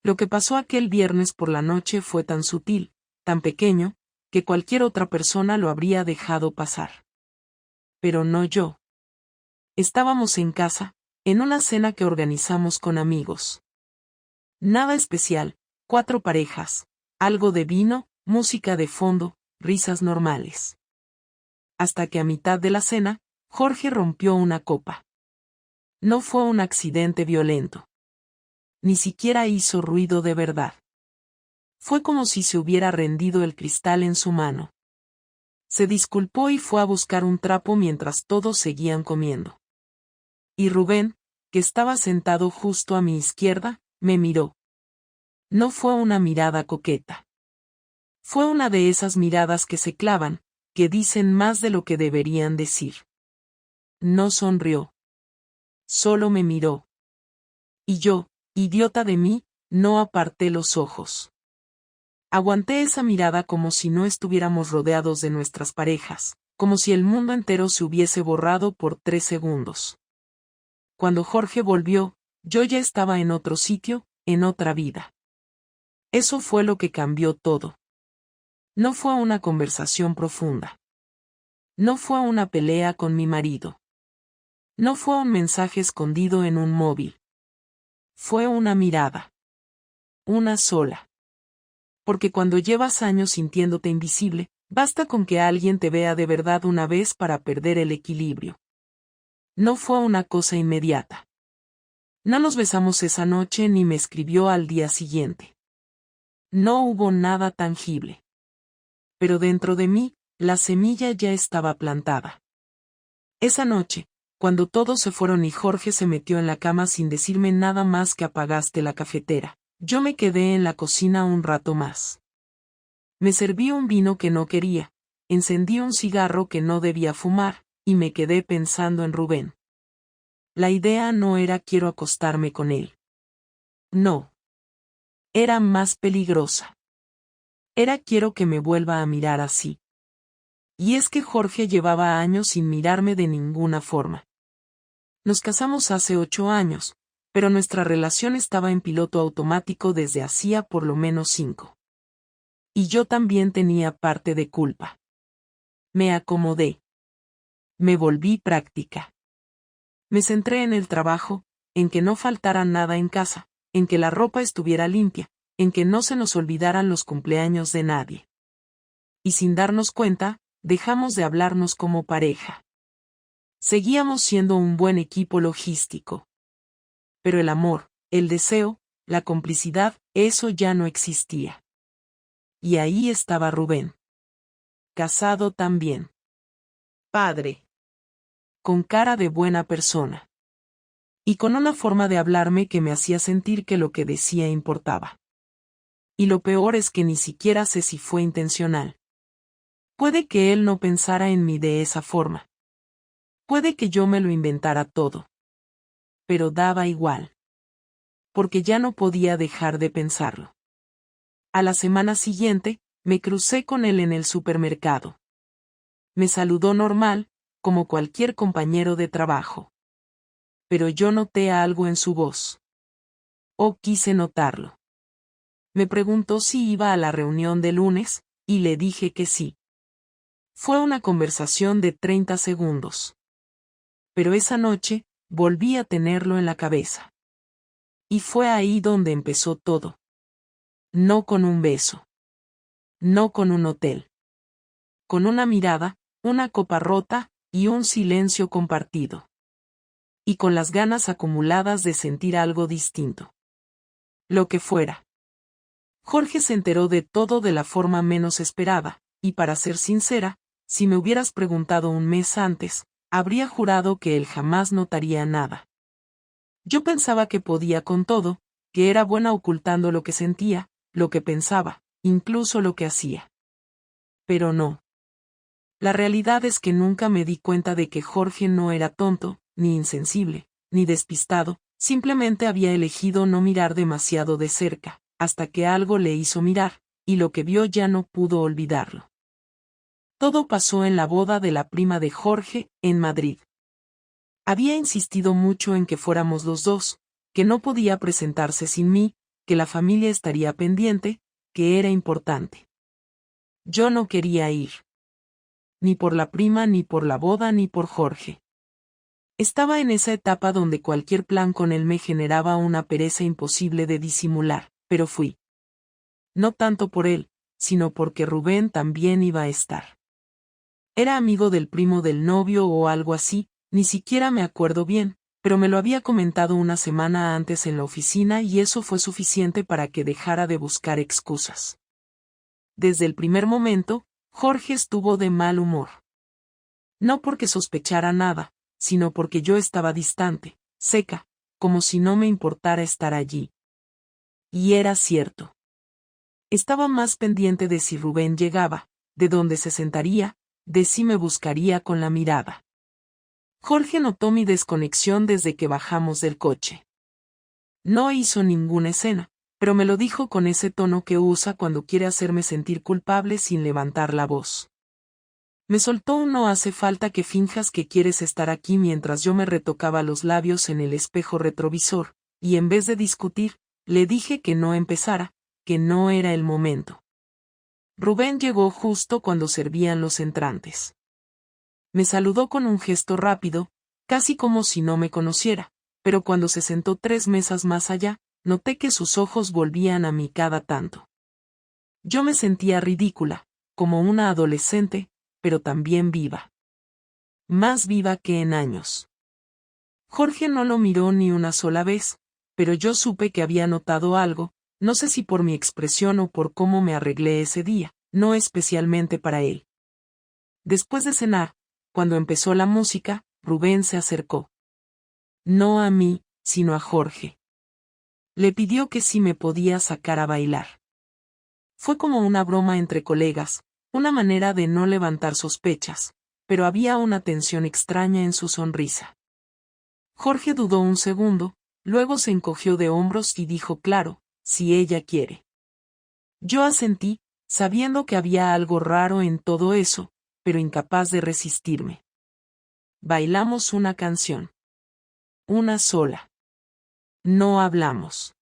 Lo que pasó aquel viernes por la noche fue tan sutil, tan pequeño, que cualquier otra persona lo habría dejado pasar. Pero no yo. Estábamos en casa, en una cena que organizamos con amigos. Nada especial, 4 parejas, algo de vino, música de fondo, risas normales. Hasta que a mitad de la cena, Jorge rompió una copa. No fue un accidente violento. Ni siquiera hizo ruido de verdad. Fue como si se hubiera rendido el cristal en su mano. Se disculpó y fue a buscar un trapo mientras todos seguían comiendo. Y Rubén, que estaba sentado justo a mi izquierda, me miró. No fue una mirada coqueta. Fue una de esas miradas que se clavan, que dicen más de lo que deberían decir. No sonrió. Solo me miró. Y yo, idiota de mí, no aparté los ojos. Aguanté esa mirada como si no estuviéramos rodeados de nuestras parejas, como si el mundo entero se hubiese borrado por 3 segundos. Cuando Jorge volvió, yo ya estaba en otro sitio, en otra vida. Eso fue lo que cambió todo. No fue una conversación profunda. No fue una pelea con mi marido. No fue un mensaje escondido en un móvil. Fue una mirada. Una sola. Porque cuando llevas años sintiéndote invisible, basta con que alguien te vea de verdad una vez para perder el equilibrio. No fue una cosa inmediata. No nos besamos esa noche ni me escribió al día siguiente. No hubo nada tangible. Pero dentro de mí, la semilla ya estaba plantada. Esa noche, cuando todos se fueron y Jorge se metió en la cama sin decirme nada más que apagaste la cafetera, yo me quedé en la cocina un rato más. Me serví un vino que no quería, encendí un cigarro que no debía fumar, y me quedé pensando en Rubén. La idea no era quiero acostarme con él. No. Era más peligrosa. Era quiero que me vuelva a mirar así. Y es que Jorge llevaba años sin mirarme de ninguna forma. Nos casamos hace 8 años, pero nuestra relación estaba en piloto automático desde hacía por lo menos 5. Y yo también tenía parte de culpa. Me acomodé. Me volví práctica. Me centré en el trabajo, en que no faltara nada en casa, en que la ropa estuviera limpia, en que no se nos olvidaran los cumpleaños de nadie. Y sin darnos cuenta, dejamos de hablarnos como pareja. Seguíamos siendo un buen equipo logístico. Pero el amor, el deseo, la complicidad, eso ya no existía. Y ahí estaba Rubén. Casado también. Padre. Con cara de buena persona. Y con una forma de hablarme que me hacía sentir que lo que decía importaba. Y lo peor es que ni siquiera sé si fue intencional. Puede que él no pensara en mí de esa forma. Puede que yo me lo inventara todo. Pero daba igual. Porque ya no podía dejar de pensarlo. A la semana siguiente, me crucé con él en el supermercado. Me saludó normal, como cualquier compañero de trabajo. Pero yo noté algo en su voz. O quise notarlo. Me preguntó si iba a la reunión de lunes, y le dije que sí. Fue una conversación de 30 segundos. Pero esa noche, volví a tenerlo en la cabeza. Y fue ahí donde empezó todo. No con un beso. No con un hotel. Con una mirada, una copa rota, y un silencio compartido. Y con las ganas acumuladas de sentir algo distinto. Lo que fuera. Jorge se enteró de todo de la forma menos esperada, y para ser sincera, si me hubieras preguntado un mes antes, habría jurado que él jamás notaría nada. Yo pensaba que podía con todo, que era buena ocultando lo que sentía, lo que pensaba, incluso lo que hacía. Pero no. La realidad es que nunca me di cuenta de que Jorge no era tonto, ni insensible, ni despistado, simplemente había elegido no mirar demasiado de cerca, hasta que algo le hizo mirar, y lo que vio ya no pudo olvidarlo. Todo pasó en la boda de la prima de Jorge, en Madrid. Había insistido mucho en que fuéramos los dos, que no podía presentarse sin mí, que la familia estaría pendiente, que era importante. Yo no quería ir. Ni por la prima, ni por la boda, ni por Jorge. Estaba en esa etapa donde cualquier plan con él me generaba una pereza imposible de disimular, pero fui. No tanto por él, sino porque Rubén también iba a estar. Era amigo del primo del novio o algo así, ni siquiera me acuerdo bien, pero me lo había comentado una semana antes en la oficina y eso fue suficiente para que dejara de buscar excusas. Desde el primer momento, Jorge estuvo de mal humor. No porque sospechara nada, sino porque yo estaba distante, seca, como si no me importara estar allí. Y era cierto. Estaba más pendiente de si Rubén llegaba, de dónde se sentaría, de si me buscaría con la mirada. Jorge notó mi desconexión desde que bajamos del coche. No hizo ninguna escena, pero me lo dijo con ese tono que usa cuando quiere hacerme sentir culpable sin levantar la voz. Me soltó un "no hace falta que finjas que quieres estar aquí" mientras yo me retocaba los labios en el espejo retrovisor, y en vez de discutir, le dije que no empezara, que no era el momento. Rubén llegó justo cuando servían los entrantes. Me saludó con un gesto rápido, casi como si no me conociera, pero cuando se sentó 3 mesas más allá, noté que sus ojos volvían a mí cada tanto. Yo me sentía ridícula, como una adolescente, pero también viva. Más viva que en años. Jorge no lo miró ni una sola vez, pero yo supe que había notado algo, no sé si por mi expresión o por cómo me arreglé ese día, no especialmente para él. Después de cenar, cuando empezó la música, Rubén se acercó. No a mí, sino a Jorge. Le pidió que si me podía sacar a bailar. Fue como una broma entre colegas, una manera de no levantar sospechas, pero había una tensión extraña en su sonrisa. Jorge dudó un segundo, luego se encogió de hombros y dijo claro, si ella quiere. Yo asentí, sabiendo que había algo raro en todo eso, pero incapaz de resistirme. Bailamos una canción. Una sola. No hablamos.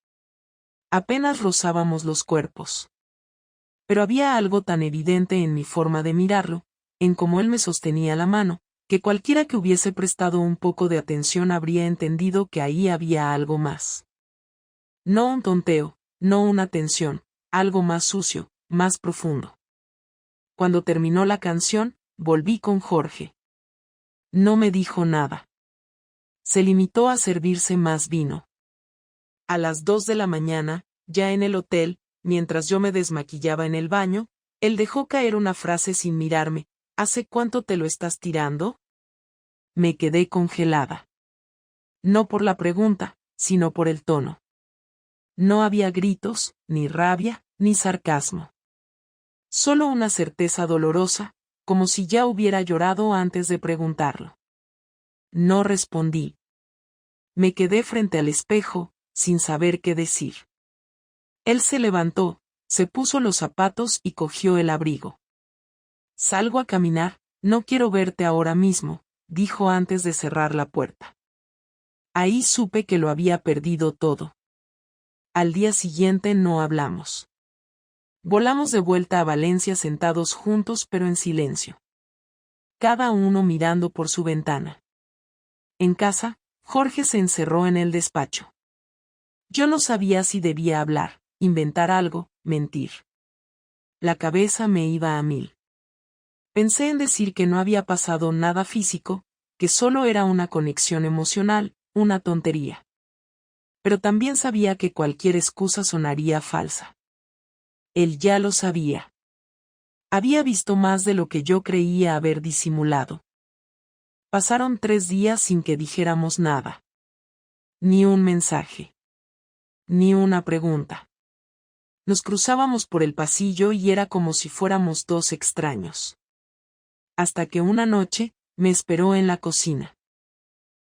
Apenas rozábamos los cuerpos. Pero había algo tan evidente en mi forma de mirarlo, en cómo él me sostenía la mano, que cualquiera que hubiese prestado un poco de atención habría entendido que ahí había algo más. No un tonteo, no una tensión, algo más sucio, más profundo. Cuando terminó la canción, volví con Jorge. No me dijo nada. Se limitó a servirse más vino. A las 2 de la mañana, ya en el hotel, mientras yo me desmaquillaba en el baño, él dejó caer una frase sin mirarme. ¿Hace cuánto te lo estás tirando? Me quedé congelada. No por la pregunta, sino por el tono. No había gritos, ni rabia, ni sarcasmo. Solo una certeza dolorosa, como si ya hubiera llorado antes de preguntarlo. No respondí. Me quedé frente al espejo, sin saber qué decir. Él se levantó, se puso los zapatos y cogió el abrigo. Salgo a caminar, no quiero verte ahora mismo, dijo antes de cerrar la puerta. Ahí supe que lo había perdido todo. Al día siguiente no hablamos. Volamos de vuelta a Valencia sentados juntos pero en silencio. Cada uno mirando por su ventana. En casa, Jorge se encerró en el despacho. Yo no sabía si debía hablar, inventar algo, mentir. La cabeza me iba a mil. Pensé en decir que no había pasado nada físico, que solo era una conexión emocional, una tontería. Pero también sabía que cualquier excusa sonaría falsa. Él ya lo sabía. Había visto más de lo que yo creía haber disimulado. Pasaron 3 días sin que dijéramos nada. Ni un mensaje. Ni una pregunta. Nos cruzábamos por el pasillo y era como si fuéramos 2 extraños. Hasta que una noche, me esperó en la cocina.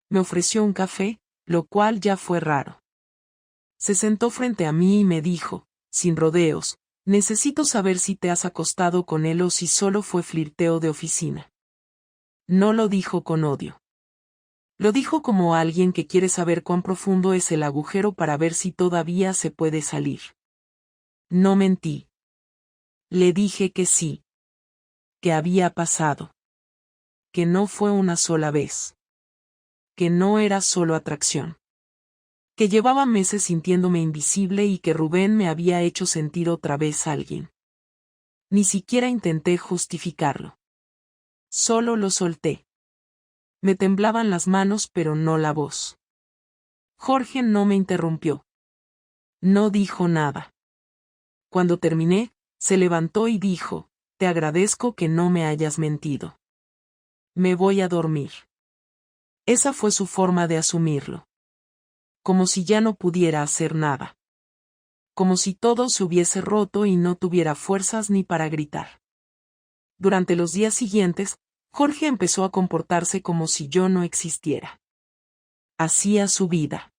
Me ofreció un café, lo cual ya fue raro. Se sentó frente a mí y me dijo, sin rodeos, necesito saber si te has acostado con él o si solo fue flirteo de oficina. No lo dijo con odio. Lo dijo como alguien que quiere saber cuán profundo es el agujero para ver si todavía se puede salir. No mentí. Le dije que sí. Que había pasado. Que no fue una sola vez. Que no era solo atracción. Que llevaba meses sintiéndome invisible y que Rubén me había hecho sentir otra vez alguien. Ni siquiera intenté justificarlo. Solo lo solté. Me temblaban las manos pero no la voz. Jorge no me interrumpió. No dijo nada. Cuando terminé, se levantó y dijo, te agradezco que no me hayas mentido. Me voy a dormir. Esa fue su forma de asumirlo. Como si ya no pudiera hacer nada. Como si todo se hubiese roto y no tuviera fuerzas ni para gritar. Durante los días siguientes, Jorge empezó a comportarse como si yo no existiera. Hacía su vida.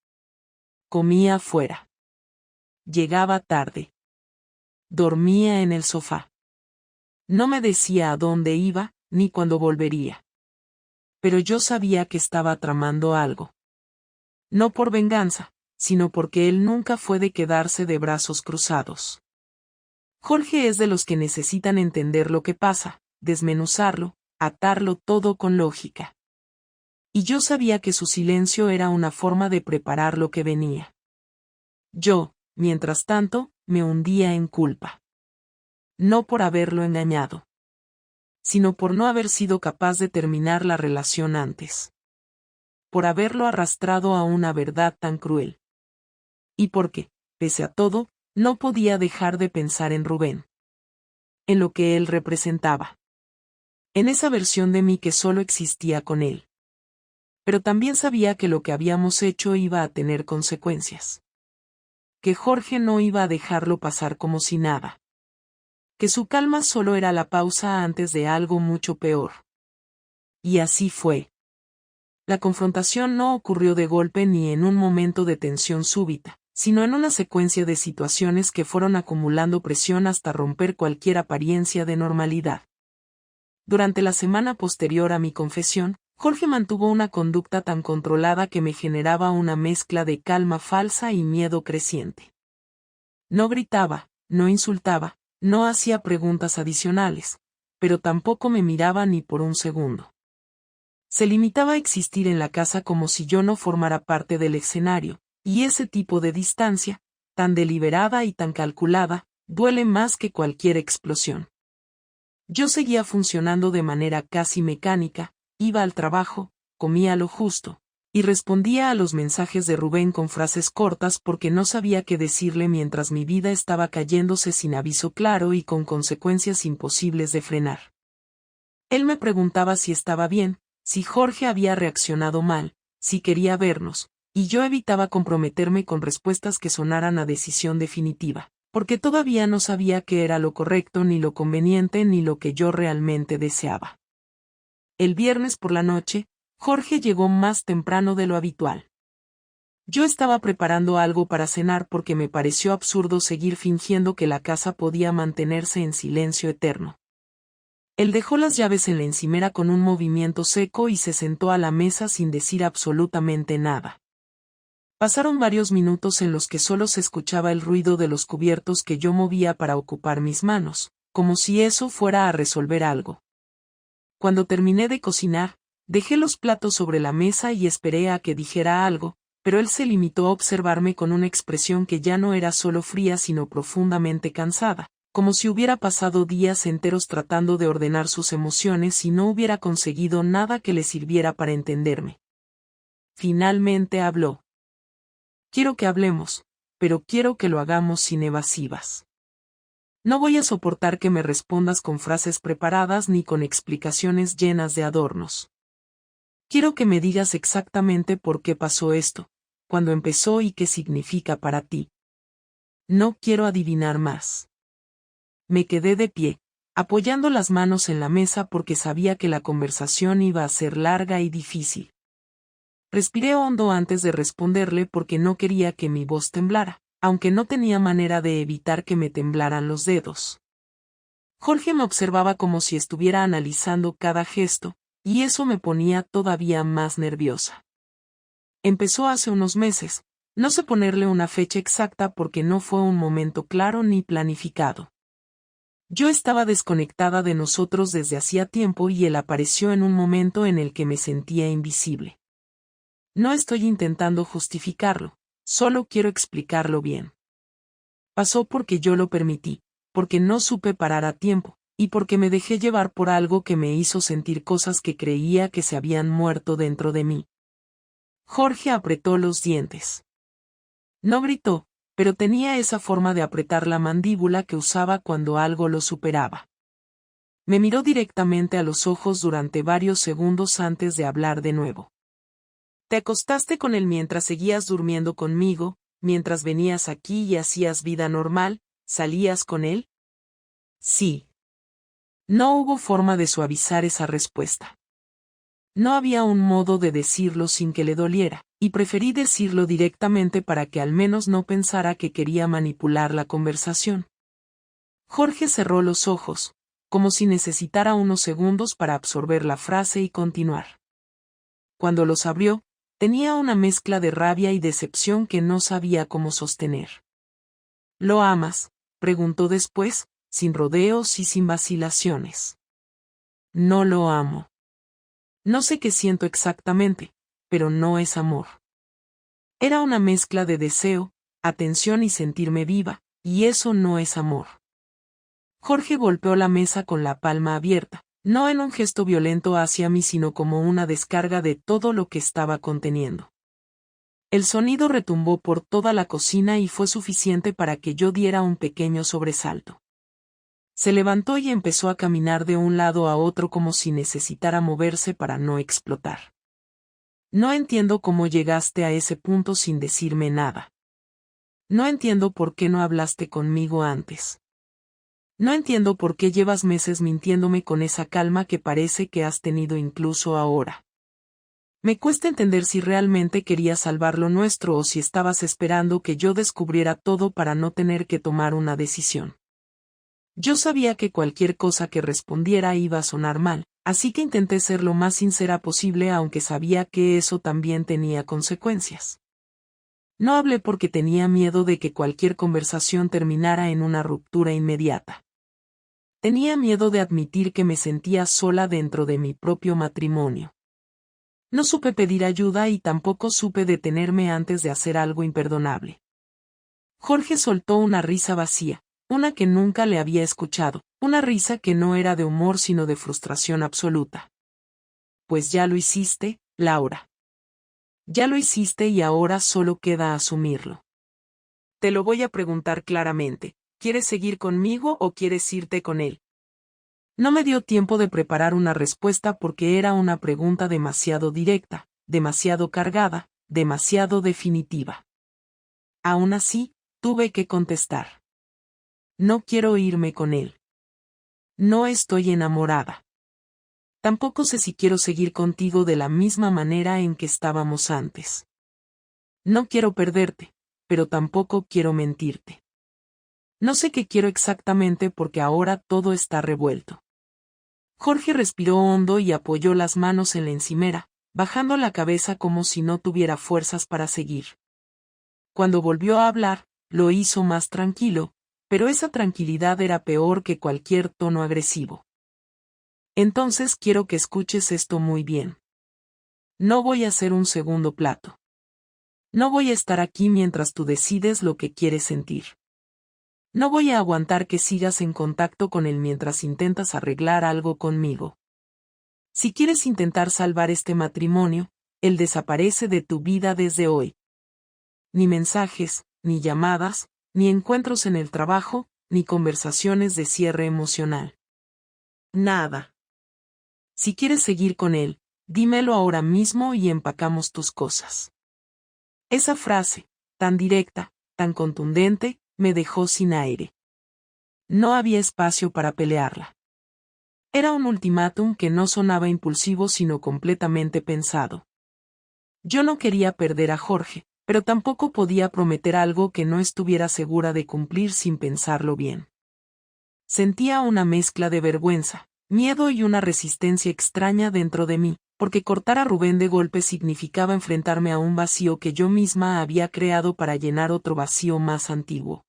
Comía afuera. Llegaba tarde. Dormía en el sofá. No me decía a dónde iba, ni cuándo volvería. Pero yo sabía que estaba tramando algo. No por venganza, sino porque él nunca fue de quedarse de brazos cruzados. Jorge es de los que necesitan entender lo que pasa, desmenuzarlo, atarlo todo con lógica. Y yo sabía que su silencio era una forma de preparar lo que venía. Yo, mientras tanto, me hundía en culpa. No por haberlo engañado, sino por no haber sido capaz de terminar la relación antes. Por haberlo arrastrado a una verdad tan cruel. Y porque, pese a todo, no podía dejar de pensar en Rubén. En lo que él representaba. En esa versión de mí que solo existía con él. Pero también sabía que lo que habíamos hecho iba a tener consecuencias. Que Jorge no iba a dejarlo pasar como si nada. Que su calma solo era la pausa antes de algo mucho peor. Y así fue. La confrontación no ocurrió de golpe ni en un momento de tensión súbita, sino en una secuencia de situaciones que fueron acumulando presión hasta romper cualquier apariencia de normalidad. Durante la semana posterior a mi confesión, Jorge mantuvo una conducta tan controlada que me generaba una mezcla de calma falsa y miedo creciente. No gritaba, no insultaba, no hacía preguntas adicionales, pero tampoco me miraba ni por un segundo. Se limitaba a existir en la casa como si yo no formara parte del escenario, y ese tipo de distancia, tan deliberada y tan calculada, duele más que cualquier explosión. Yo seguía funcionando de manera casi mecánica, iba al trabajo, comía lo justo, y respondía a los mensajes de Rubén con frases cortas porque no sabía qué decirle mientras mi vida estaba cayéndose sin aviso claro y con consecuencias imposibles de frenar. Él me preguntaba si estaba bien, si Jorge había reaccionado mal, si quería vernos, y yo evitaba comprometerme con respuestas que sonaran a decisión definitiva, porque todavía no sabía qué era lo correcto ni lo conveniente ni lo que yo realmente deseaba. El viernes por la noche, Jorge llegó más temprano de lo habitual. Yo estaba preparando algo para cenar porque me pareció absurdo seguir fingiendo que la casa podía mantenerse en silencio eterno. Él dejó las llaves en la encimera con un movimiento seco y se sentó a la mesa sin decir absolutamente nada. Pasaron varios minutos en los que solo se escuchaba el ruido de los cubiertos que yo movía para ocupar mis manos, como si eso fuera a resolver algo. Cuando terminé de cocinar, dejé los platos sobre la mesa y esperé a que dijera algo, pero él se limitó a observarme con una expresión que ya no era solo fría sino profundamente cansada, como si hubiera pasado días enteros tratando de ordenar sus emociones y no hubiera conseguido nada que le sirviera para entenderme. Finalmente habló. Quiero que hablemos, pero quiero que lo hagamos sin evasivas. No voy a soportar que me respondas con frases preparadas ni con explicaciones llenas de adornos. Quiero que me digas exactamente por qué pasó esto, cuándo empezó y qué significa para ti. No quiero adivinar más. Me quedé de pie, apoyando las manos en la mesa porque sabía que la conversación iba a ser larga y difícil. Respiré hondo antes de responderle porque no quería que mi voz temblara, aunque no tenía manera de evitar que me temblaran los dedos. Jorge me observaba como si estuviera analizando cada gesto, y eso me ponía todavía más nerviosa. Empezó hace unos meses. No sé ponerle una fecha exacta porque no fue un momento claro ni planificado. Yo estaba desconectada de nosotros desde hacía tiempo y él apareció en un momento en el que me sentía invisible. No estoy intentando justificarlo, solo quiero explicarlo bien. Pasó porque yo lo permití, porque no supe parar a tiempo, y porque me dejé llevar por algo que me hizo sentir cosas que creía que se habían muerto dentro de mí. Jorge apretó los dientes. No gritó, pero tenía esa forma de apretar la mandíbula que usaba cuando algo lo superaba. Me miró directamente a los ojos durante varios segundos antes de hablar de nuevo. ¿Te acostaste con él mientras seguías durmiendo conmigo, mientras venías aquí y hacías vida normal, salías con él? Sí. No hubo forma de suavizar esa respuesta. No había un modo de decirlo sin que le doliera, y preferí decirlo directamente para que al menos no pensara que quería manipular la conversación. Jorge cerró los ojos, como si necesitara unos segundos para absorber la frase y continuar. Cuando los abrió, tenía una mezcla de rabia y decepción que no sabía cómo sostener. ¿Lo amas?, preguntó después, sin rodeos y sin vacilaciones. No lo amo. No sé qué siento exactamente, pero no es amor. Era una mezcla de deseo, atención y sentirme viva, y eso no es amor. Jorge golpeó la mesa con la palma abierta, no en un gesto violento hacia mí sino como una descarga de todo lo que estaba conteniendo. El sonido retumbó por toda la cocina y fue suficiente para que yo diera un pequeño sobresalto. Se levantó y empezó a caminar de un lado a otro como si necesitara moverse para no explotar. No entiendo cómo llegaste a ese punto sin decirme nada. No entiendo por qué no hablaste conmigo antes. No entiendo por qué llevas meses mintiéndome con esa calma que parece que has tenido incluso ahora. Me cuesta entender si realmente querías salvar lo nuestro o si estabas esperando que yo descubriera todo para no tener que tomar una decisión. Yo sabía que cualquier cosa que respondiera iba a sonar mal, así que intenté ser lo más sincera posible aunque sabía que eso también tenía consecuencias. No hablé porque tenía miedo de que cualquier conversación terminara en una ruptura inmediata. Tenía miedo de admitir que me sentía sola dentro de mi propio matrimonio. No supe pedir ayuda y tampoco supe detenerme antes de hacer algo imperdonable. Jorge soltó una risa vacía. Una que nunca le había escuchado, una risa que no era de humor sino de frustración absoluta. Pues ya lo hiciste, Laura. Ya lo hiciste y ahora solo queda asumirlo. Te lo voy a preguntar claramente, ¿quieres seguir conmigo o quieres irte con él? No me dio tiempo de preparar una respuesta porque era una pregunta demasiado directa, demasiado cargada, demasiado definitiva. Aún así, tuve que contestar. No quiero irme con él. No estoy enamorada. Tampoco sé si quiero seguir contigo de la misma manera en que estábamos antes. No quiero perderte, pero tampoco quiero mentirte. No sé qué quiero exactamente porque ahora todo está revuelto. Jorge respiró hondo y apoyó las manos en la encimera, bajando la cabeza como si no tuviera fuerzas para seguir. Cuando volvió a hablar, lo hizo más tranquilo, pero esa tranquilidad era peor que cualquier tono agresivo. Entonces quiero que escuches esto muy bien. No voy a ser un segundo plato. No voy a estar aquí mientras tú decides lo que quieres sentir. No voy a aguantar que sigas en contacto con él mientras intentas arreglar algo conmigo. Si quieres intentar salvar este matrimonio, él desaparece de tu vida desde hoy. Ni mensajes, ni llamadas, ni encuentros en el trabajo, ni conversaciones de cierre emocional. Nada. Si quieres seguir con él, dímelo ahora mismo y empacamos tus cosas. Esa frase, tan directa, tan contundente, me dejó sin aire. No había espacio para pelearla. Era un ultimátum que no sonaba impulsivo sino completamente pensado. Yo no quería perder a Jorge, pero tampoco podía prometer algo que no estuviera segura de cumplir sin pensarlo bien. Sentía una mezcla de vergüenza, miedo y una resistencia extraña dentro de mí, porque cortar a Rubén de golpe significaba enfrentarme a un vacío que yo misma había creado para llenar otro vacío más antiguo.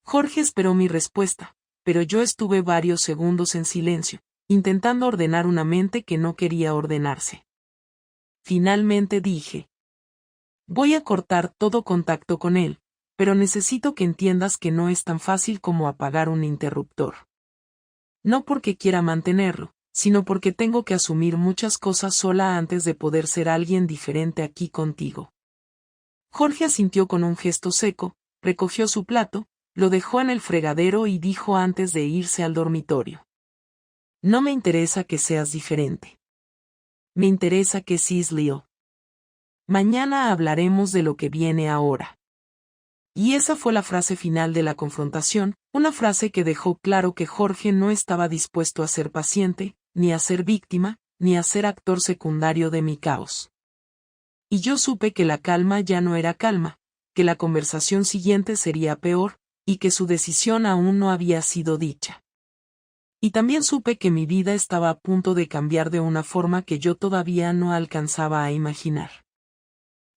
Jorge esperó mi respuesta, pero yo estuve varios segundos en silencio, intentando ordenar una mente que no quería ordenarse. Finalmente dije: voy a cortar todo contacto con él, pero necesito que entiendas que no es tan fácil como apagar un interruptor. No porque quiera mantenerlo, sino porque tengo que asumir muchas cosas sola antes de poder ser alguien diferente aquí contigo. Jorge asintió con un gesto seco, recogió su plato, lo dejó en el fregadero y dijo antes de irse al dormitorio: no me interesa que seas diferente. Me interesa que seas Leo. Mañana hablaremos de lo que viene ahora. Y esa fue la frase final de la confrontación, una frase que dejó claro que Jorge no estaba dispuesto a ser paciente, ni a ser víctima, ni a ser actor secundario de mi caos. Y yo supe que la calma ya no era calma, que la conversación siguiente sería peor, y que su decisión aún no había sido dicha. Y también supe que mi vida estaba a punto de cambiar de una forma que yo todavía no alcanzaba a imaginar.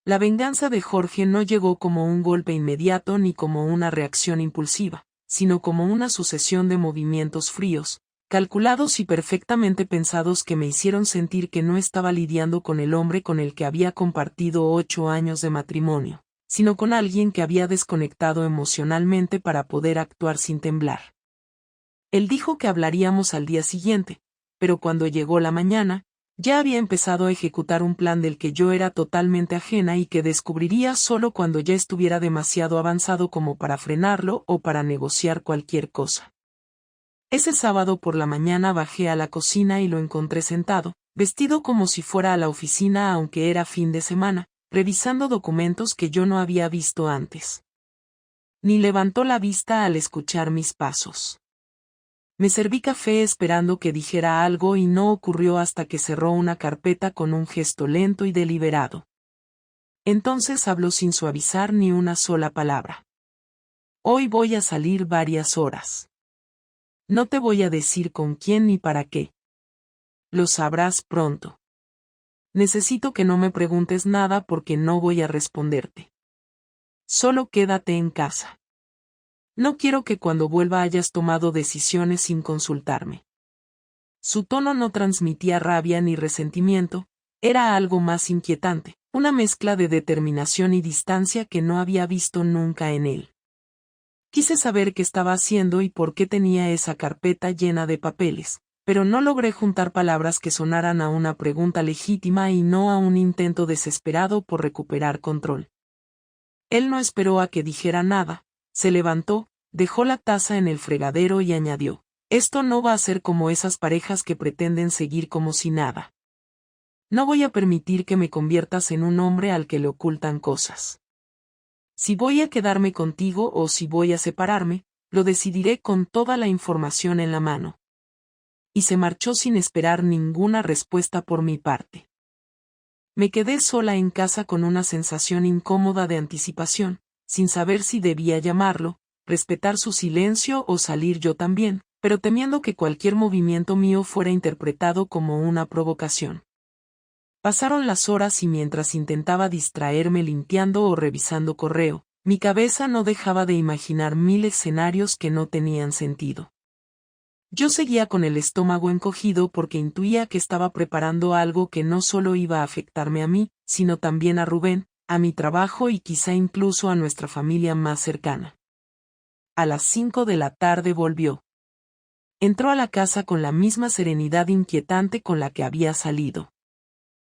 La venganza de Jorge no llegó como un golpe inmediato ni como una reacción impulsiva, sino como una sucesión de movimientos fríos, calculados y perfectamente pensados que me hicieron sentir que no estaba lidiando con el hombre con el que había compartido 8 años de matrimonio, sino con alguien que había desconectado emocionalmente para poder actuar sin temblar. Él dijo que hablaríamos al día siguiente, pero cuando llegó la mañana, ya había empezado a ejecutar un plan del que yo era totalmente ajena y que descubriría solo cuando ya estuviera demasiado avanzado como para frenarlo o para negociar cualquier cosa. Ese sábado por la mañana bajé a la cocina y lo encontré sentado, vestido como si fuera a la oficina aunque era fin de semana, revisando documentos que yo no había visto antes. Ni levantó la vista al escuchar mis pasos. Me serví café esperando que dijera algo y no ocurrió hasta que cerró una carpeta con un gesto lento y deliberado. Entonces habló sin suavizar ni una sola palabra. Hoy voy a salir varias horas. No te voy a decir con quién ni para qué. Lo sabrás pronto. Necesito que no me preguntes nada porque no voy a responderte. Solo quédate en casa. No quiero que cuando vuelva hayas tomado decisiones sin consultarme. Su tono no transmitía rabia ni resentimiento, era algo más inquietante, una mezcla de determinación y distancia que no había visto nunca en él. Quise saber qué estaba haciendo y por qué tenía esa carpeta llena de papeles, pero no logré juntar palabras que sonaran a una pregunta legítima y no a un intento desesperado por recuperar control. Él no esperó a que dijera nada. Se levantó, dejó la taza en el fregadero y añadió: esto no va a ser como esas parejas que pretenden seguir como si nada. No voy a permitir que me conviertas en un hombre al que le ocultan cosas. Si voy a quedarme contigo o si voy a separarme, lo decidiré con toda la información en la mano. Y se marchó sin esperar ninguna respuesta por mi parte. Me quedé sola en casa con una sensación incómoda de anticipación, sin saber si debía llamarlo, respetar su silencio o salir yo también, pero temiendo que cualquier movimiento mío fuera interpretado como una provocación. Pasaron las horas y mientras intentaba distraerme limpiando o revisando correo, mi cabeza no dejaba de imaginar 1000 escenarios que no tenían sentido. Yo seguía con el estómago encogido porque intuía que estaba preparando algo que no solo iba a afectarme a mí, sino también a Rubén, a mi trabajo y quizá incluso a nuestra familia más cercana. A las 5 de la tarde volvió. Entró a la casa con la misma serenidad inquietante con la que había salido.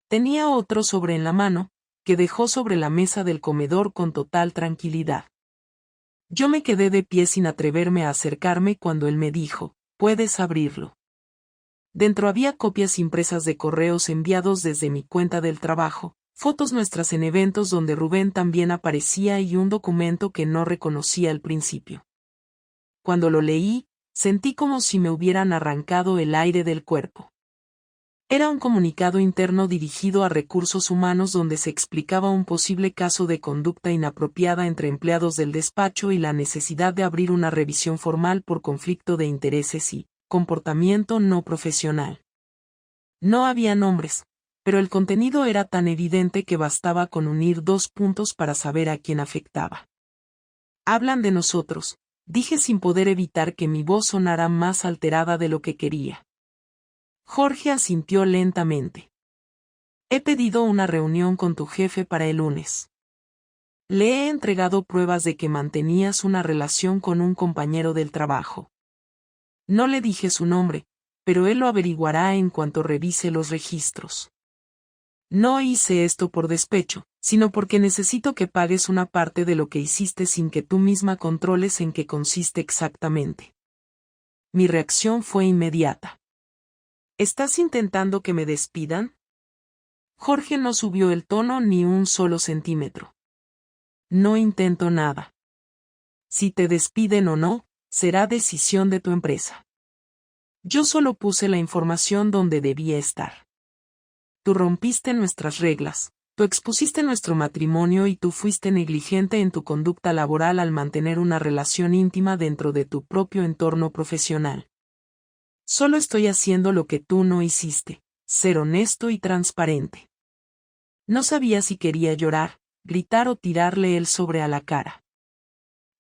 Tenía otro sobre en la mano, que dejó sobre la mesa del comedor con total tranquilidad. Yo me quedé de pie sin atreverme a acercarme cuando él me dijo: puedes abrirlo. Dentro había copias impresas de correos enviados desde mi cuenta del trabajo, fotos nuestras en eventos donde Rubén también aparecía y un documento que no reconocía al principio. Cuando lo leí, sentí como si me hubieran arrancado el aire del cuerpo. Era un comunicado interno dirigido a recursos humanos donde se explicaba un posible caso de conducta inapropiada entre empleados del despacho y la necesidad de abrir una revisión formal por conflicto de intereses y comportamiento no profesional. No había nombres, pero el contenido era tan evidente que bastaba con unir 2 puntos para saber a quién afectaba. Hablan de nosotros, dije sin poder evitar que mi voz sonara más alterada de lo que quería. Jorge asintió lentamente. He pedido una reunión con tu jefe para el lunes. Le he entregado pruebas de que mantenías una relación con un compañero del trabajo. No le dije su nombre, pero él lo averiguará en cuanto revise los registros. No hice esto por despecho, sino porque necesito que pagues una parte de lo que hiciste sin que tú misma controles en qué consiste exactamente. Mi reacción fue inmediata. ¿Estás intentando que me despidan? Jorge no subió el tono ni un solo centímetro. No intento nada. Si te despiden o no, será decisión de tu empresa. Yo solo puse la información donde debía estar. Tú rompiste nuestras reglas, tú expusiste nuestro matrimonio y tú fuiste negligente en tu conducta laboral al mantener una relación íntima dentro de tu propio entorno profesional. Solo estoy haciendo lo que tú no hiciste, ser honesto y transparente. No sabía si quería llorar, gritar o tirarle el sobre a la cara.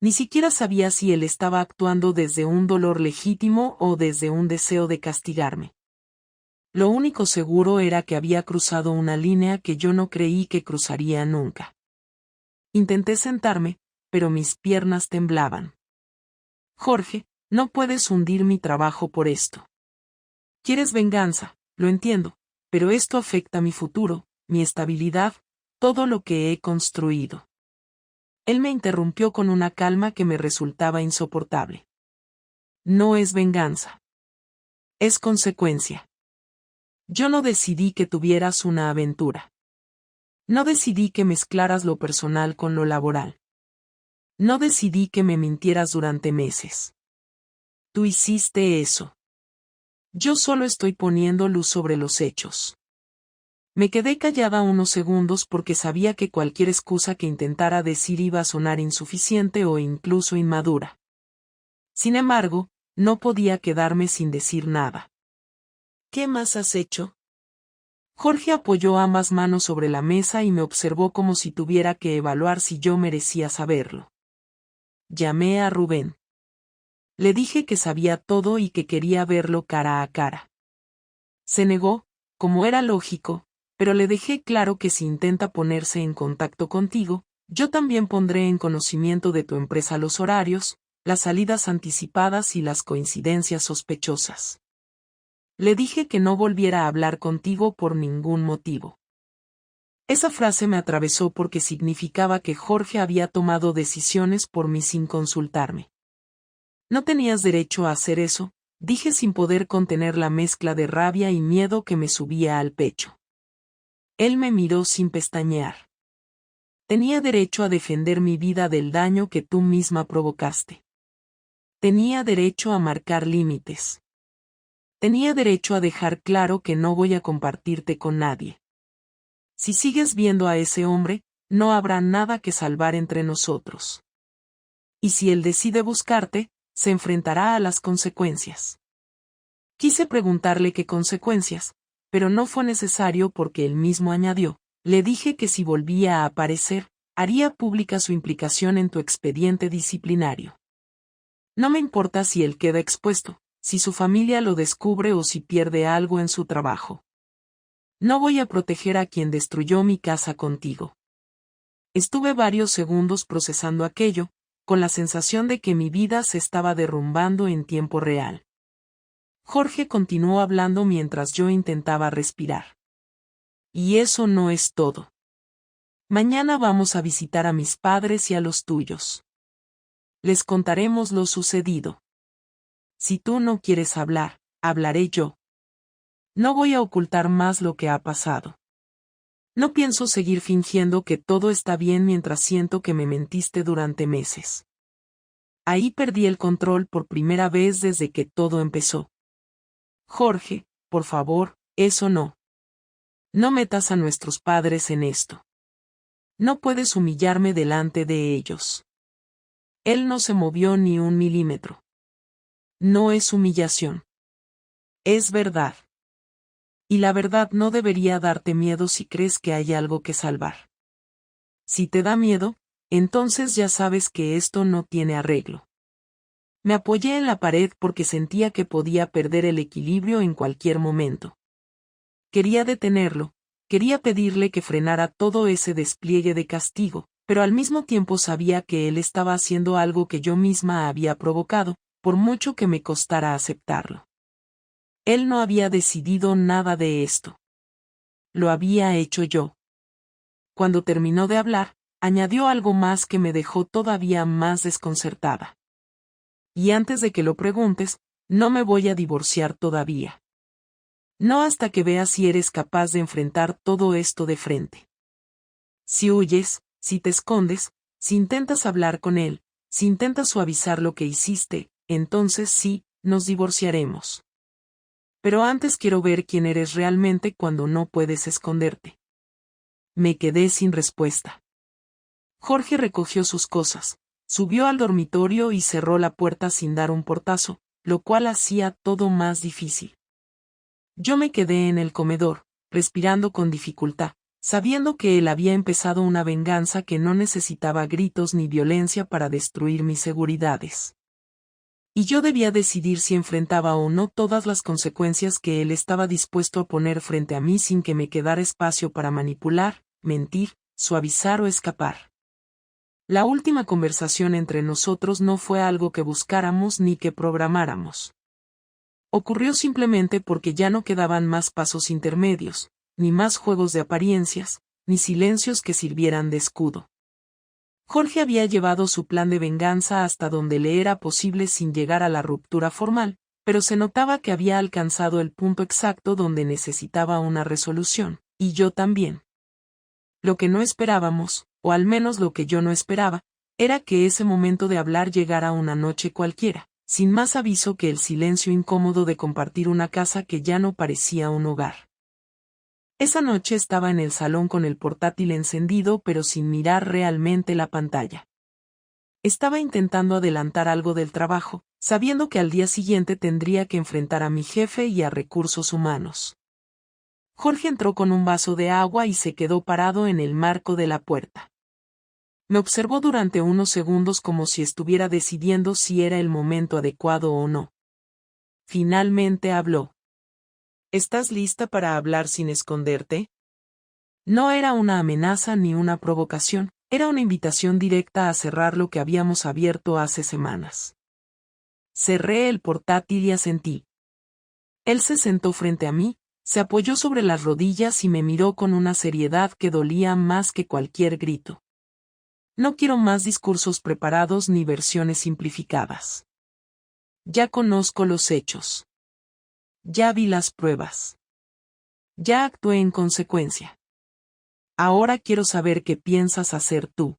Ni siquiera sabía si él estaba actuando desde un dolor legítimo o desde un deseo de castigarme. Lo único seguro era que había cruzado una línea que yo no creí que cruzaría nunca. Intenté sentarme, pero mis piernas temblaban. Jorge, no puedes hundir mi trabajo por esto. Quieres venganza, lo entiendo, pero esto afecta mi futuro, mi estabilidad, todo lo que he construido. Él me interrumpió con una calma que me resultaba insoportable. No es venganza. Es consecuencia. Yo no decidí que tuvieras una aventura. No decidí que mezclaras lo personal con lo laboral. No decidí que me mintieras durante meses. Tú hiciste eso. Yo solo estoy poniendo luz sobre los hechos. Me quedé callada unos segundos porque sabía que cualquier excusa que intentara decir iba a sonar insuficiente o incluso inmadura. Sin embargo, no podía quedarme sin decir nada. ¿Qué más has hecho? Jorge apoyó ambas manos sobre la mesa y me observó como si tuviera que evaluar si yo merecía saberlo. Llamé a Rubén. Le dije que sabía todo y que quería verlo cara a cara. Se negó, como era lógico, pero le dejé claro que si intenta ponerse en contacto contigo, yo también pondré en conocimiento de tu empresa los horarios, las salidas anticipadas y las coincidencias sospechosas. Le dije que no volviera a hablar contigo por ningún motivo. Esa frase me atravesó porque significaba que Jorge había tomado decisiones por mí sin consultarme. No tenías derecho a hacer eso, dije sin poder contener la mezcla de rabia y miedo que me subía al pecho. Él me miró sin pestañear. Tenía derecho a defender mi vida del daño que tú misma provocaste. Tenía derecho a marcar límites. Tenía derecho a dejar claro que no voy a compartirte con nadie. Si sigues viendo a ese hombre, no habrá nada que salvar entre nosotros. Y si él decide buscarte, se enfrentará a las consecuencias. Quise preguntarle qué consecuencias, pero no fue necesario porque él mismo añadió, le dije que si volvía a aparecer, haría pública su implicación en tu expediente disciplinario. No me importa si él queda expuesto, si su familia lo descubre o si pierde algo en su trabajo. No voy a proteger a quien destruyó mi casa contigo. Estuve varios segundos procesando aquello, con la sensación de que mi vida se estaba derrumbando en tiempo real. Jorge continuó hablando mientras yo intentaba respirar. Y eso no es todo. Mañana vamos a visitar a mis padres y a los tuyos. Les contaremos lo sucedido. Si tú no quieres hablar, hablaré yo. No voy a ocultar más lo que ha pasado. No pienso seguir fingiendo que todo está bien mientras siento que me mentiste durante meses. Ahí perdí el control por primera vez desde que todo empezó. Jorge, por favor, eso no. No metas a nuestros padres en esto. No puedes humillarme delante de ellos. Él no se movió ni un milímetro. No es humillación. Es verdad. Y la verdad no debería darte miedo si crees que hay algo que salvar. Si te da miedo, entonces ya sabes que esto no tiene arreglo. Me apoyé en la pared porque sentía que podía perder el equilibrio en cualquier momento. Quería detenerlo, quería pedirle que frenara todo ese despliegue de castigo, pero al mismo tiempo sabía que él estaba haciendo algo que yo misma había provocado, por mucho que me costara aceptarlo. Él no había decidido nada de esto. Lo había hecho yo. Cuando terminó de hablar, añadió algo más que me dejó todavía más desconcertada. Y antes de que lo preguntes, no me voy a divorciar todavía. No hasta que veas si eres capaz de enfrentar todo esto de frente. Si huyes, si te escondes, si intentas hablar con él, si intentas suavizar lo que hiciste, entonces sí, nos divorciaremos. Pero antes quiero ver quién eres realmente cuando no puedes esconderte. Me quedé sin respuesta. Jorge recogió sus cosas, subió al dormitorio y cerró la puerta sin dar un portazo, lo cual hacía todo más difícil. Yo me quedé en el comedor, respirando con dificultad, sabiendo que él había empezado una venganza que no necesitaba gritos ni violencia para destruir mis seguridades. Y yo debía decidir si enfrentaba o no todas las consecuencias que él estaba dispuesto a poner frente a mí sin que me quedara espacio para manipular, mentir, suavizar o escapar. La última conversación entre nosotros no fue algo que buscáramos ni que programáramos. Ocurrió simplemente porque ya no quedaban más pasos intermedios, ni más juegos de apariencias, ni silencios que sirvieran de escudo. Jorge había llevado su plan de venganza hasta donde le era posible sin llegar a la ruptura formal, pero se notaba que había alcanzado el punto exacto donde necesitaba una resolución, y yo también. Lo que no esperábamos, o al menos lo que yo no esperaba, era que ese momento de hablar llegara una noche cualquiera, sin más aviso que el silencio incómodo de compartir una casa que ya no parecía un hogar. Esa noche estaba en el salón con el portátil encendido pero sin mirar realmente la pantalla. Estaba intentando adelantar algo del trabajo, sabiendo que al día siguiente tendría que enfrentar a mi jefe y a recursos humanos. Jorge entró con un vaso de agua y se quedó parado en el marco de la puerta. Me observó durante unos segundos como si estuviera decidiendo si era el momento adecuado o no. Finalmente habló. ¿Estás lista para hablar sin esconderte? No era una amenaza ni una provocación, era una invitación directa a cerrar lo que habíamos abierto hace semanas. Cerré el portátil y asentí. Él se sentó frente a mí, se apoyó sobre las rodillas y me miró con una seriedad que dolía más que cualquier grito. No quiero más discursos preparados ni versiones simplificadas. Ya conozco los hechos. Ya vi las pruebas. Ya actué en consecuencia. Ahora quiero saber qué piensas hacer tú.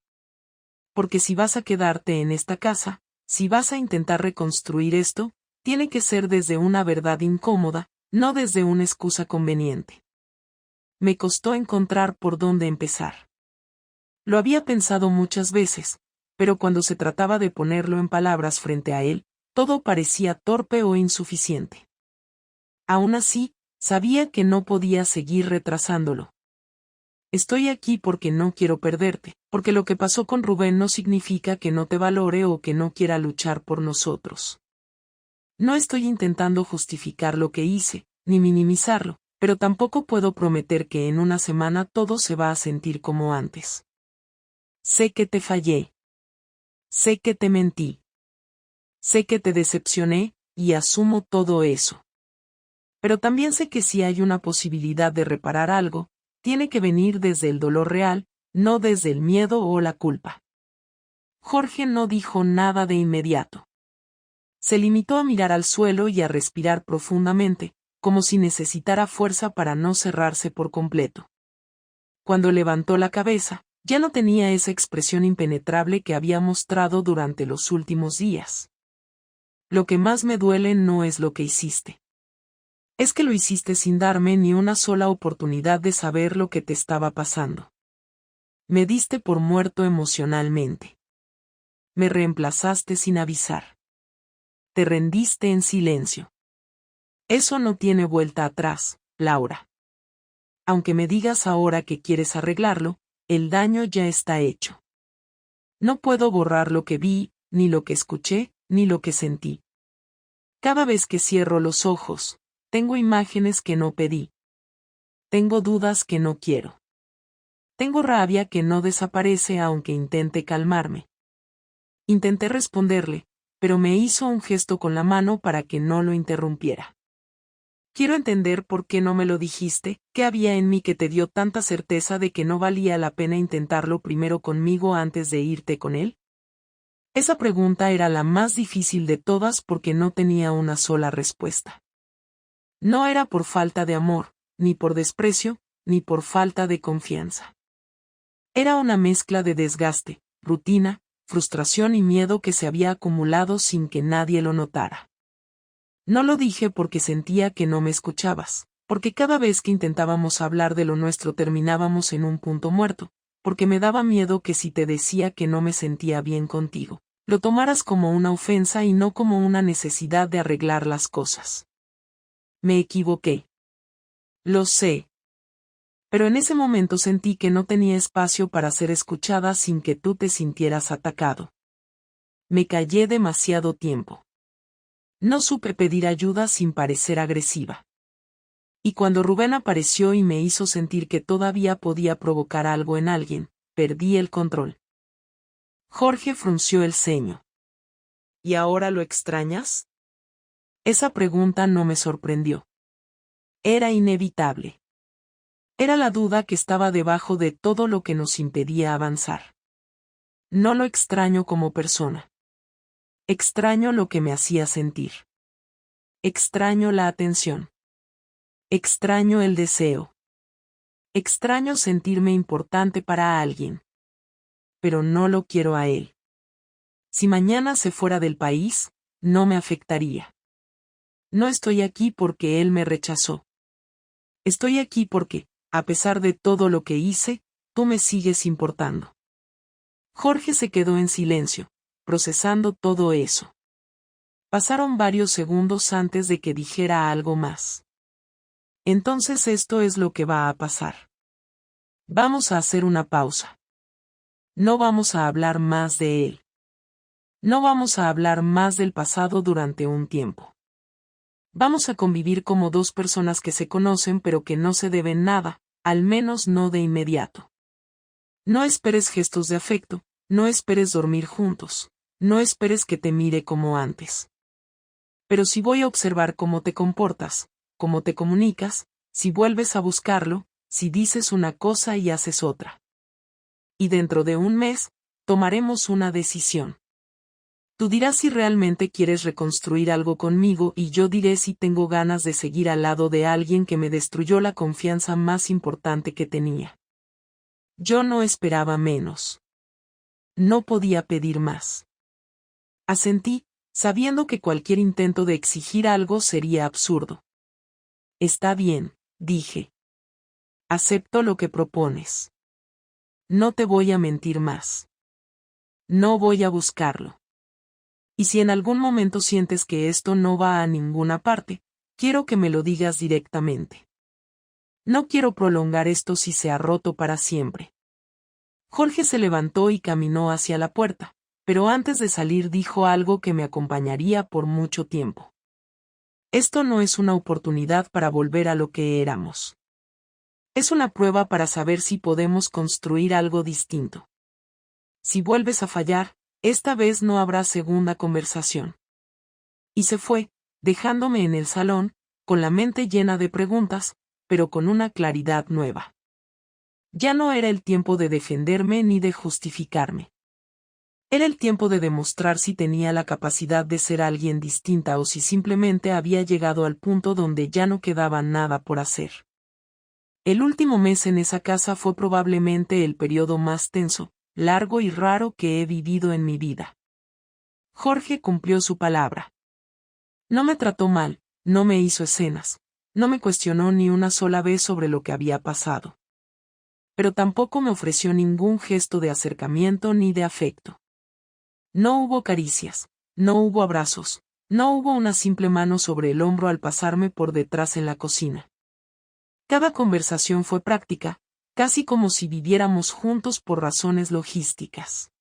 Porque si vas a quedarte en esta casa, si vas a intentar reconstruir esto, tiene que ser desde una verdad incómoda, no desde una excusa conveniente. Me costó encontrar por dónde empezar. Lo había pensado muchas veces, pero cuando se trataba de ponerlo en palabras frente a él, todo parecía torpe o insuficiente. Aún así, sabía que no podía seguir retrasándolo. Estoy aquí porque no quiero perderte, porque lo que pasó con Rubén no significa que no te valore o que no quiera luchar por nosotros. No estoy intentando justificar lo que hice, ni minimizarlo, pero tampoco puedo prometer que en una semana todo se va a sentir como antes. Sé que te fallé. Sé que te mentí. Sé que te decepcioné, y asumo todo eso. Pero también sé que si hay una posibilidad de reparar algo, tiene que venir desde el dolor real, no desde el miedo o la culpa. Jorge no dijo nada de inmediato. Se limitó a mirar al suelo y a respirar profundamente, como si necesitara fuerza para no cerrarse por completo. Cuando levantó la cabeza, ya no tenía esa expresión impenetrable que había mostrado durante los últimos días. Lo que más me duele no es lo que hiciste. Es que lo hiciste sin darme ni una sola oportunidad de saber lo que te estaba pasando. Me diste por muerto emocionalmente. Me reemplazaste sin avisar. Te rendiste en silencio. Eso no tiene vuelta atrás, Laura. Aunque me digas ahora que quieres arreglarlo, el daño ya está hecho. No puedo borrar lo que vi, ni lo que escuché, ni lo que sentí. Cada vez que cierro los ojos, tengo imágenes que no pedí. Tengo dudas que no quiero. Tengo rabia que no desaparece aunque intente calmarme. Intenté responderle, pero me hizo un gesto con la mano para que no lo interrumpiera. Quiero entender por qué no me lo dijiste, qué había en mí que te dio tanta certeza de que no valía la pena intentarlo primero conmigo antes de irte con él. Esa pregunta era la más difícil de todas porque no tenía una sola respuesta. No era por falta de amor, ni por desprecio, ni por falta de confianza. Era una mezcla de desgaste, rutina, frustración y miedo que se había acumulado sin que nadie lo notara. No lo dije porque sentía que no me escuchabas, porque cada vez que intentábamos hablar de lo nuestro terminábamos en un punto muerto, porque me daba miedo que si te decía que no me sentía bien contigo, lo tomaras como una ofensa y no como una necesidad de arreglar las cosas. Me equivoqué. Lo sé. Pero en ese momento sentí que no tenía espacio para ser escuchada sin que tú te sintieras atacado. Me callé demasiado tiempo. No supe pedir ayuda sin parecer agresiva. Y cuando Rubén apareció y me hizo sentir que todavía podía provocar algo en alguien, perdí el control. Jorge frunció el ceño. ¿Y ahora lo extrañas? Esa pregunta no me sorprendió. Era inevitable. Era la duda que estaba debajo de todo lo que nos impedía avanzar. No lo extraño como persona. Extraño lo que me hacía sentir. Extraño la atención. Extraño el deseo. Extraño sentirme importante para alguien. Pero no lo quiero a él. Si mañana se fuera del país, no me afectaría. No estoy aquí porque él me rechazó. Estoy aquí porque, a pesar de todo lo que hice, tú me sigues importando. Jorge se quedó en silencio, procesando todo eso. Pasaron varios segundos antes de que dijera algo más. Entonces esto es lo que va a pasar. Vamos a hacer una pausa. No vamos a hablar más de él. No vamos a hablar más del pasado durante un tiempo. Vamos a convivir como dos personas que se conocen pero que no se deben nada, al menos no de inmediato. No esperes gestos de afecto, no esperes dormir juntos, no esperes que te mire como antes. Pero si voy a observar cómo te comportas, cómo te comunicas, si vuelves a buscarlo, si dices una cosa y haces otra. Y dentro de un mes, tomaremos una decisión. Tú dirás si realmente quieres reconstruir algo conmigo y yo diré si tengo ganas de seguir al lado de alguien que me destruyó la confianza más importante que tenía. Yo no esperaba menos. No podía pedir más. Asentí, sabiendo que cualquier intento de exigir algo sería absurdo. Está bien, dije. Acepto lo que propones. No te voy a mentir más. No voy a buscarlo. Y si en algún momento sientes que esto no va a ninguna parte, quiero que me lo digas directamente. No quiero prolongar esto si se ha roto para siempre. Jorge se levantó y caminó hacia la puerta, pero antes de salir dijo algo que me acompañaría por mucho tiempo. Esto no es una oportunidad para volver a lo que éramos. Es una prueba para saber si podemos construir algo distinto. Si vuelves a fallar, esta vez no habrá segunda conversación. Y se fue, dejándome en el salón, con la mente llena de preguntas, pero con una claridad nueva. Ya no era el tiempo de defenderme ni de justificarme. Era el tiempo de demostrar si tenía la capacidad de ser alguien distinta o si simplemente había llegado al punto donde ya no quedaba nada por hacer. El último mes en esa casa fue probablemente el periodo más tenso, largo y raro que he vivido en mi vida. Jorge cumplió su palabra. No me trató mal, no me hizo escenas, no me cuestionó ni una sola vez sobre lo que había pasado. Pero tampoco me ofreció ningún gesto de acercamiento ni de afecto. No hubo caricias, no hubo abrazos, no hubo una simple mano sobre el hombro al pasarme por detrás en la cocina. Cada conversación fue práctica, casi como si viviéramos juntos por razones logísticas.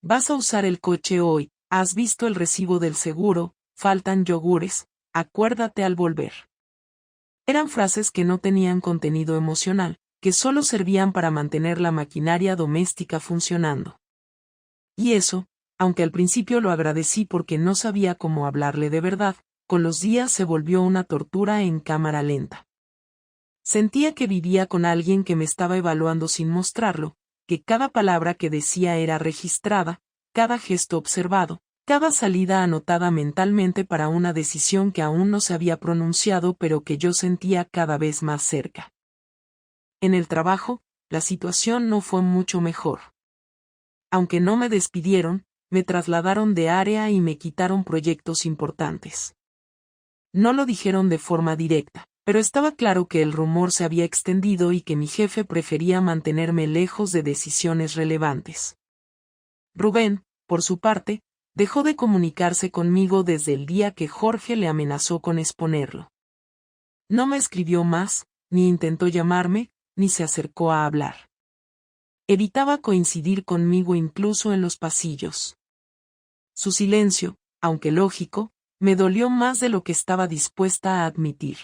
¿Vas a usar el coche hoy? ¿Has visto el recibo del seguro? Faltan yogures, acuérdate al volver. Eran frases que no tenían contenido emocional, que solo servían para mantener la maquinaria doméstica funcionando. Y eso, aunque al principio lo agradecí porque no sabía cómo hablarle de verdad, con los días se volvió una tortura en cámara lenta. Sentía que vivía con alguien que me estaba evaluando sin mostrarlo, que cada palabra que decía era registrada, cada gesto observado, cada salida anotada mentalmente para una decisión que aún no se había pronunciado pero que yo sentía cada vez más cerca. En el trabajo, la situación no fue mucho mejor. Aunque no me despidieron, me trasladaron de área y me quitaron proyectos importantes. No lo dijeron de forma directa, pero estaba claro que el rumor se había extendido y que mi jefe prefería mantenerme lejos de decisiones relevantes. Rubén, por su parte, dejó de comunicarse conmigo desde el día que Jorge le amenazó con exponerlo. No me escribió más, ni intentó llamarme, ni se acercó a hablar. Evitaba coincidir conmigo incluso en los pasillos. Su silencio, aunque lógico, me dolió más de lo que estaba dispuesta a admitir.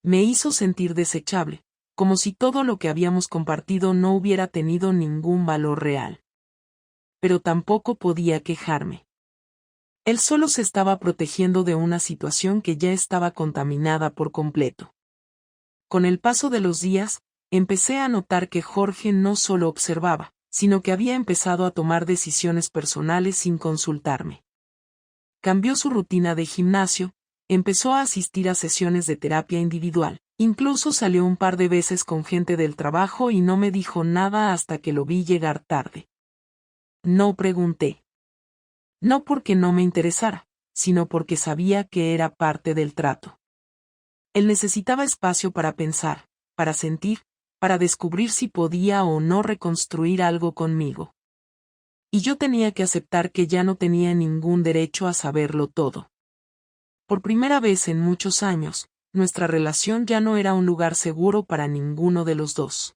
Me hizo sentir desechable, como si todo lo que habíamos compartido no hubiera tenido ningún valor real. Pero tampoco podía quejarme. Él solo se estaba protegiendo de una situación que ya estaba contaminada por completo. Con el paso de los días, empecé a notar que Jorge no solo observaba, sino que había empezado a tomar decisiones personales sin consultarme. Cambió su rutina de gimnasio, empezó a asistir a sesiones de terapia individual, incluso salió un par de veces con gente del trabajo y no me dijo nada hasta que lo vi llegar tarde. No pregunté. No porque no me interesara, sino porque sabía que era parte del trato. Él necesitaba espacio para pensar, para sentir, para descubrir si podía o no reconstruir algo conmigo. Y yo tenía que aceptar que ya no tenía ningún derecho a saberlo todo. Por primera vez en muchos años, nuestra relación ya no era un lugar seguro para ninguno de los dos.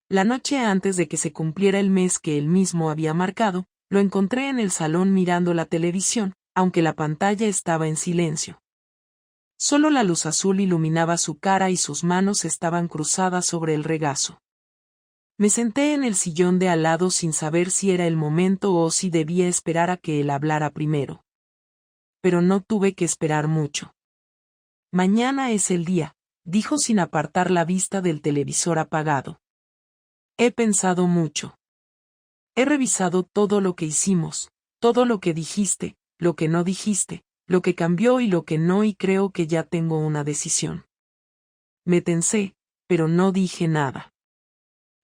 La noche antes de que se cumpliera el mes que él mismo había marcado, lo encontré en el salón mirando la televisión, aunque la pantalla estaba en silencio. Solo la luz azul iluminaba su cara y sus manos estaban cruzadas sobre el regazo. Me senté en el sillón de al lado sin saber si era el momento o si debía esperar a que él hablara primero. Pero no tuve que esperar mucho. Mañana es el día, dijo sin apartar la vista del televisor apagado. He pensado mucho. He revisado todo lo que hicimos, todo lo que dijiste, lo que no dijiste, lo que cambió y lo que no, y creo que ya tengo una decisión. Me tensé, pero no dije nada.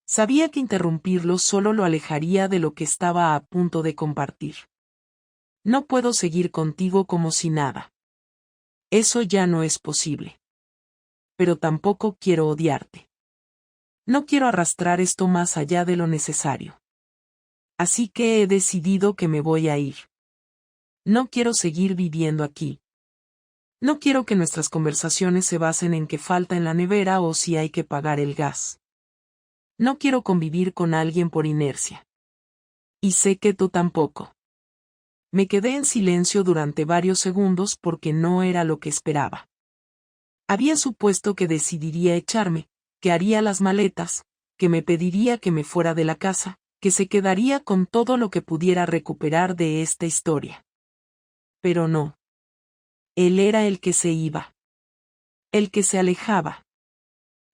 Sabía que interrumpirlo solo lo alejaría de lo que estaba a punto de compartir. No puedo seguir contigo como si nada. Eso ya no es posible. Pero tampoco quiero odiarte. No quiero arrastrar esto más allá de lo necesario. Así que he decidido que me voy a ir. No quiero seguir viviendo aquí. No quiero que nuestras conversaciones se basen en qué falta en la nevera o si hay que pagar el gas. No quiero convivir con alguien por inercia. Y sé que tú tampoco. Me quedé en silencio durante varios segundos porque no era lo que esperaba. Había supuesto que decidiría echarme, que haría las maletas, que me pediría que me fuera de la casa, que se quedaría con todo lo que pudiera recuperar de esta historia. Pero no. Él era el que se iba. El que se alejaba.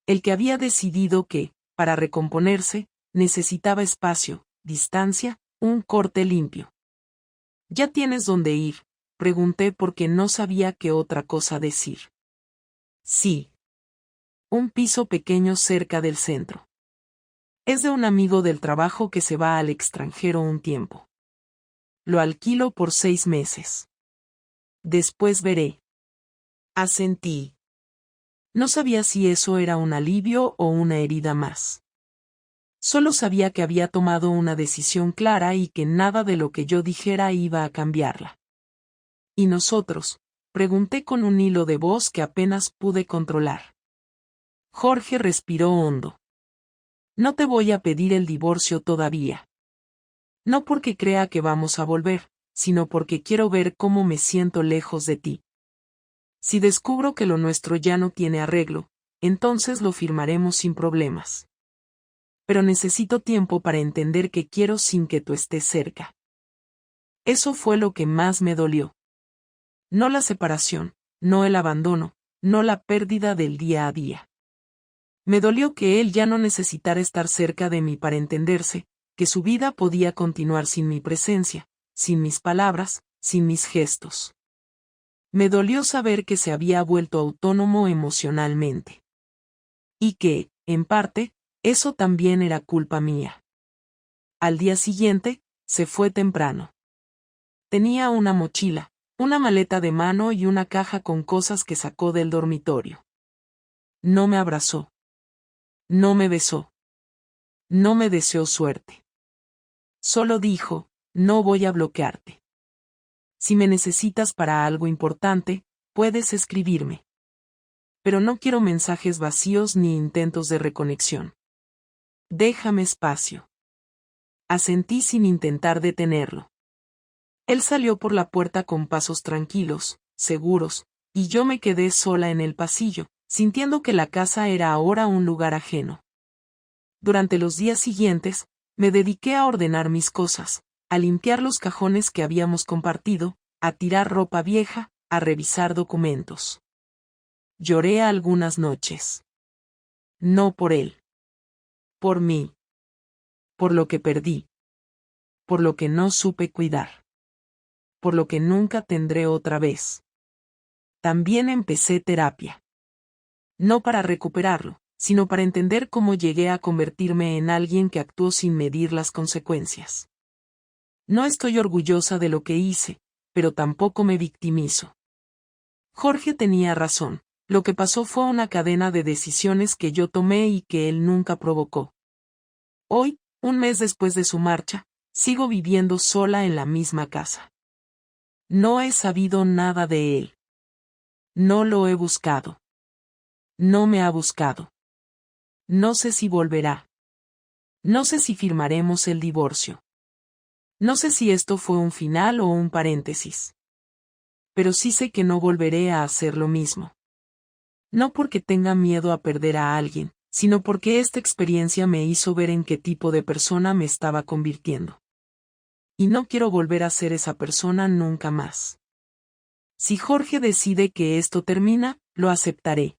El que había decidido que, para recomponerse, necesitaba espacio, distancia, un corte limpio. ¿Ya tienes dónde ir?, pregunté porque no sabía qué otra cosa decir. Sí. Un piso pequeño cerca del centro. Es de un amigo del trabajo que se va al extranjero un tiempo. Lo alquilo por 6 meses. Después veré. Asentí. No sabía si eso era un alivio o una herida más. Solo sabía que había tomado una decisión clara y que nada de lo que yo dijera iba a cambiarla. ¿Y nosotros?, pregunté con un hilo de voz que apenas pude controlar. Jorge respiró hondo. No te voy a pedir el divorcio todavía. No porque crea que vamos a volver, sino porque quiero ver cómo me siento lejos de ti. Si descubro que lo nuestro ya no tiene arreglo, entonces lo firmaremos sin problemas. Pero necesito tiempo para entender qué quiero sin que tú estés cerca. Eso fue lo que más me dolió. No la separación, no el abandono, no la pérdida del día a día. Me dolió que él ya no necesitara estar cerca de mí para entenderse, que su vida podía continuar sin mi presencia, sin mis palabras, sin mis gestos. Me dolió saber que se había vuelto autónomo emocionalmente. Y que, en parte, eso también era culpa mía. Al día siguiente, se fue temprano. Tenía una mochila, una maleta de mano y una caja con cosas que sacó del dormitorio. No me abrazó. No me besó. No me deseó suerte. Solo dijo, no voy a bloquearte. Si me necesitas para algo importante, puedes escribirme. Pero no quiero mensajes vacíos ni intentos de reconexión. Déjame espacio. Asentí sin intentar detenerlo. Él salió por la puerta con pasos tranquilos, seguros, y yo me quedé sola en el pasillo, sintiendo que la casa era ahora un lugar ajeno. Durante los días siguientes, me dediqué a ordenar mis cosas, a limpiar los cajones que habíamos compartido, a tirar ropa vieja, a revisar documentos. Lloré algunas noches. No por él. Por mí. Por lo que perdí. Por lo que no supe cuidar. Por lo que nunca tendré otra vez. También empecé terapia. No para recuperarlo, sino para entender cómo llegué a convertirme en alguien que actuó sin medir las consecuencias. No estoy orgullosa de lo que hice, pero tampoco me victimizo. Jorge tenía razón, lo que pasó fue una cadena de decisiones que yo tomé y que él nunca provocó. Hoy, un mes después de su marcha, sigo viviendo sola en la misma casa. No he sabido nada de él. No lo he buscado. No me ha buscado. No sé si volverá. No sé si firmaremos el divorcio. No sé si esto fue un final o un paréntesis. Pero sí sé que no volveré a hacer lo mismo. No porque tenga miedo a perder a alguien, sino porque esta experiencia me hizo ver en qué tipo de persona me estaba convirtiendo. Y no quiero volver a ser esa persona nunca más. Si Jorge decide que esto termina, lo aceptaré.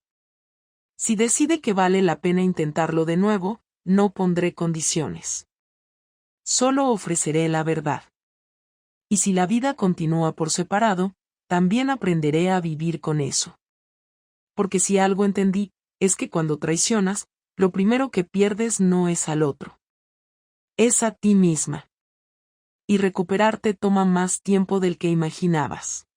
Si decide que vale la pena intentarlo de nuevo, no pondré condiciones. Solo ofreceré la verdad. Y si la vida continúa por separado, también aprenderé a vivir con eso. Porque si algo entendí, es que cuando traicionas, lo primero que pierdes no es al otro. Es a ti misma. Y recuperarte toma más tiempo del que imaginabas.